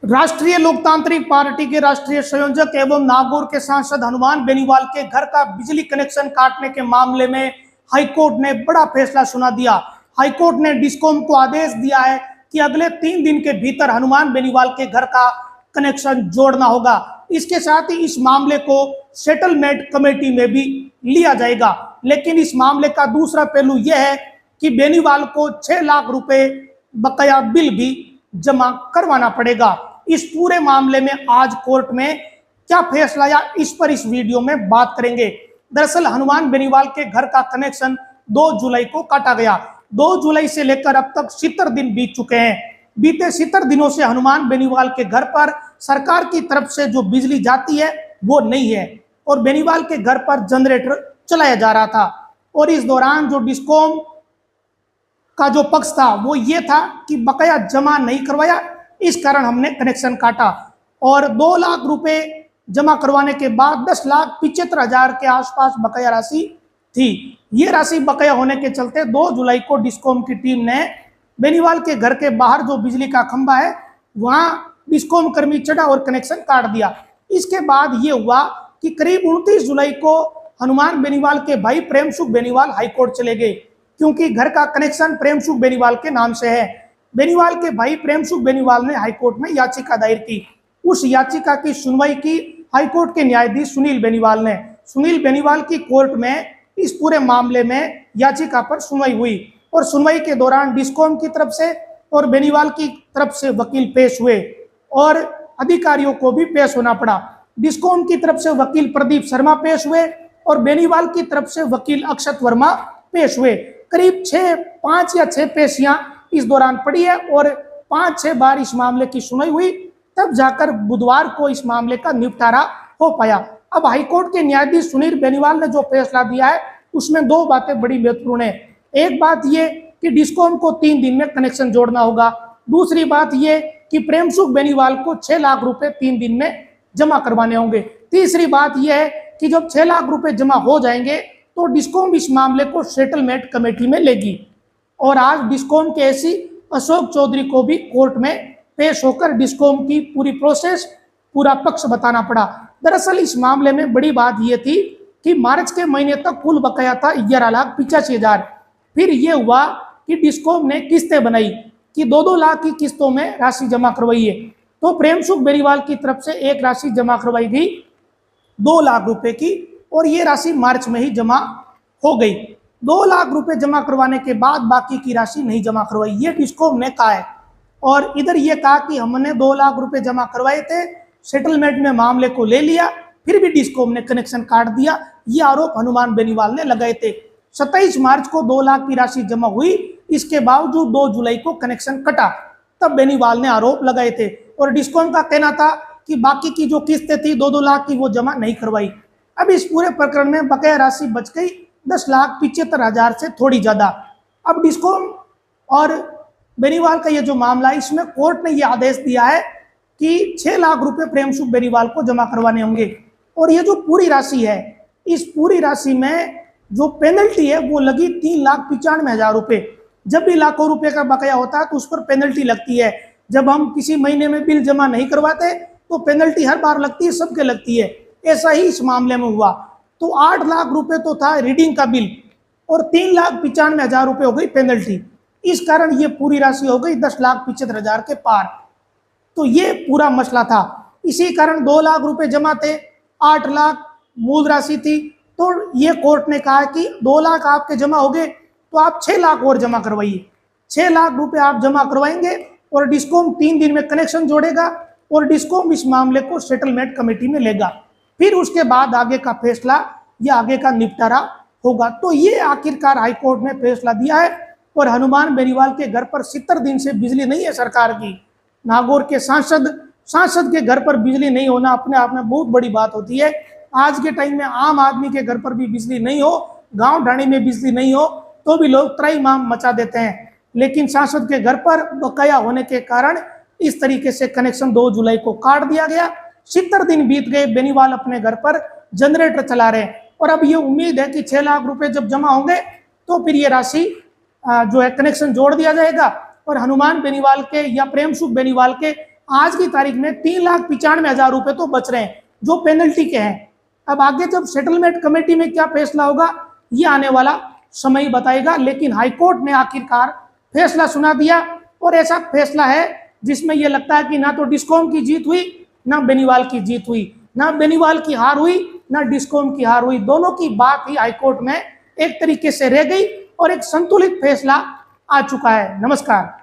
राष्ट्रीय लोकतांत्रिक पार्टी के राष्ट्रीय संयोजक एवं नागौर के सांसद हनुमान बेनीवाल के घर का बिजली कनेक्शन काटने के मामले में हाईकोर्ट ने बड़ा फैसला सुना दिया। हाईकोर्ट ने डिस्कॉम को आदेश दिया है कि अगले 3 दिन के भीतर हनुमान बेनीवाल के घर का कनेक्शन जोड़ना होगा। इसके साथ ही इस मामले को सेटलमेंट कमेटी में भी लिया जाएगा। लेकिन इस मामले का दूसरा पहलू यह है कि बेनीवाल को 6 लाख रुपए बकाया बिल भी जमा करवाना पड़ेगा। इस पूरे मामले में आज कोर्ट में क्या फैसला आया, इस पर इस वीडियो में बात करेंगे। दरअसल हनुमान बेनीवाल के घर का कनेक्शन 2 जुलाई को काटा गया। 2 जुलाई से लेकर अब तक 70 दिन बीत चुके हैं। बीते 70 दिनों से हनुमान बेनीवाल के घर पर सरकार की तरफ से जो बिजली जाती है वो नहीं है और बेनीवाल के घर पर जनरेटर चलाया जा रहा था। और इस दौरान जो डिस्कॉम का जो पक्ष था वो ये था कि बकाया जमा नहीं करवाया, इस कारण हमने कनेक्शन काटा। और 2 लाख रुपए जमा करवाने के बाद 10,75,000 के आसपास बकाया राशि थी। ये राशि बकाया होने के चलते 2 जुलाई को डिस्कॉम की टीम ने बेनीवाल के घर के बाहर जो बिजली का खंभा है वहां डिस्कॉम कर्मी चढ़ा और कनेक्शन काट दिया। इसके बाद ये हुआ कि करीब 29 जुलाई को हनुमान बेनीवाल के भाई प्रेम सुख बेनीवाल हाईकोर्ट चले गए, क्योंकि घर का कनेक्शन प्रेम सुख बेनीवाल के नाम से है। बेनीवाल के भाई प्रेम सुख बेनीवाल ने हाईकोर्ट में याचिका दायर की। उस याचिका की सुनवाई की हाईकोर्ट के न्यायाधीश सुनील बेनीवाल ने। सुनील बेनीवाल की कोर्ट में इस पूरे मामले में याचिका पर सुनवाई हुई और सुनवाई के दौरान डिस्कॉम की तरफ से और बेनीवाल की तरफ से वकील पेश हुए और अधिकारियों को भी पेश होना पड़ा। डिस्कॉम की तरफ से वकील प्रदीप शर्मा पेश हुए और बेनीवाल की तरफ से वकील अक्षत वर्मा पेश हुए। करीब 5 या 6 पेशियां इस दौरान पड़ी है और 5-6 बार इस मामले की सुनवाई हुई, तब जाकर बुधवार को इस मामले का निपटारा हो पाया। अब हाईकोर्ट के न्यायाधीश सुनील बेनीवाल ने जो फैसला दिया है उसमें 2 बातें बड़ी महत्वपूर्ण है। एक बात ये कि डिस्कॉम को 3 दिन में कनेक्शन जोड़ना होगा। दूसरी बात ये कि प्रेम सुख बेनीवाल को 6 लाख रुपए 3 दिन में जमा करवाने होंगे। तीसरी बात यह है कि जब 6 लाख रुपए जमा हो जाएंगे तो डिस्कॉम इस मामले को सेटलमेंट कमेटी में लेगी। और आज डिस्कॉम के एसी अशोक चौधरी को भी कोर्ट में पेश होकर डिस्कॉम की पूरी प्रोसेस, पूरा पक्ष बताना पड़ा। दरअसल इस मामले में बड़ी बात यह थी कि मार्च के महीने तक कुल बकाया था 11,85,000। फिर यह हुआ कि डिस्कॉम ने किस्तें बनाई कि 2-2 लाख की किस्तों में राशि जमा करवाई है। तो प्रेम सुख बेनीवाल की तरफ से एक राशि जमा करवाई गई 2 लाख रुपए की और ये राशि मार्च में ही जमा हो गई। 2 लाख रुपए जमा करवाने के बाद बाकी की राशि नहीं जमा करवाई, ये डिस्कॉम ने कहा है। और इधर ये कहा कि हमने 2 लाख रुपए जमा करवाए थे, सेटलमेंट में मामले को ले लिया, फिर भी डिस्कॉम ने कनेक्शन काट दिया। ये आरोप हनुमान बेनीवाल ने लगाए थे। 27 मार्च को 2 लाख की राशि जमा हुई, इसके बावजूद 2 जुलाई को कनेक्शन कटा, तब बेनीवाल ने आरोप लगाए थे। और डिस्कॉम का कहना था कि बाकी की जो किस्तें थी 2-2 लाख की वो जमा नहीं करवाई। अब इस पूरे प्रकरण में बकाया राशि बच गई 10,75,000 से थोड़ी ज्यादा। अब डिस्कॉम और बेनीवाल का ये जो मामला है, इसमें कोर्ट ने ये आदेश दिया है कि 6 लाख रुपए प्रेम सुख बेनीवाल को जमा करवाने होंगे। और ये जो पूरी राशि है, इस पूरी राशि में जो पेनल्टी है वो लगी 3,95,000 रुपए। जब भी लाखों रुपए का बकाया होता है तो उस पर पेनल्टी लगती है। जब हम किसी महीने में बिल जमा नहीं करवाते तो पेनल्टी हर बार लगती है, सबके लगती है। ऐसा ही इस मामले में हुआ। तो 8 लाख रुपए तो था रीडिंग का बिल और 3,95,000 रुपए हो गई पेनल्टी। इस कारण ये पूरी राशि हो गई 10,75,000 के पार। तो ये पूरा मसला था। इसी कारण 2 लाख रुपए जमा थे, 8 लाख मूल राशि थी। तो ये कोर्ट ने कहा कि 2 लाख आपके जमा हो गए तो आप 6 लाख और जमा करवाइए। 6 लाख रुपए आप जमा करवाएंगे और डिस्कॉम 3 दिन में कनेक्शन जोड़ेगा और डिस्कॉम इस मामले को सेटलमेंट कमेटी में लेगा। फिर उसके बाद आगे का फैसला या आगे का निपटारा होगा। तो ये आखिरकार हाईकोर्ट ने फैसला दिया है। और हनुमान बेनीवाल के घर पर 70 दिन से बिजली नहीं है सरकार की। नागौर के सांसद के घर पर बिजली नहीं होना अपने आप में बहुत बड़ी बात होती है। आज के टाइम में आम आदमी के घर पर भी बिजली नहीं हो, गांव ढाणी में बिजली नहीं हो तो भी लोग त्राहिमाम मचा देते हैं। लेकिन सांसद के घर पर बकाया होने के कारण इस तरीके से कनेक्शन 2 जुलाई को काट दिया गया। 70 दिन बीत गए, बेनीवाल अपने घर पर जनरेटर चला रहे हैं और अब ये उम्मीद है कि 6 लाख रुपए जब जमा होंगे तो फिर ये राशि जो है कनेक्शन जोड़ दिया जाएगा और हनुमान बेनीवाल के या प्रेम सुख बेनीवाल के आज की तारीख में 3,95,000 रुपए तो बच रहे हैं जो पेनल्टी के हैं। अब आगे जब सेटलमेंट कमेटी में क्या फैसला होगा ये आने वाला समय ही बताएगा, लेकिन हाईकोर्ट ने आखिरकार फैसला सुना दिया और ऐसा फैसला है जिसमें यह लगता है कि ना तो डिस्कॉम की जीत हुई ना बेनीवाल की जीत हुई, ना बेनीवाल की हार हुई ना डिस्कॉम की हार हुई। दोनों की बात ही हाईकोर्ट में एक तरीके से रह गई और एक संतुलित फैसला आ चुका है। नमस्कार।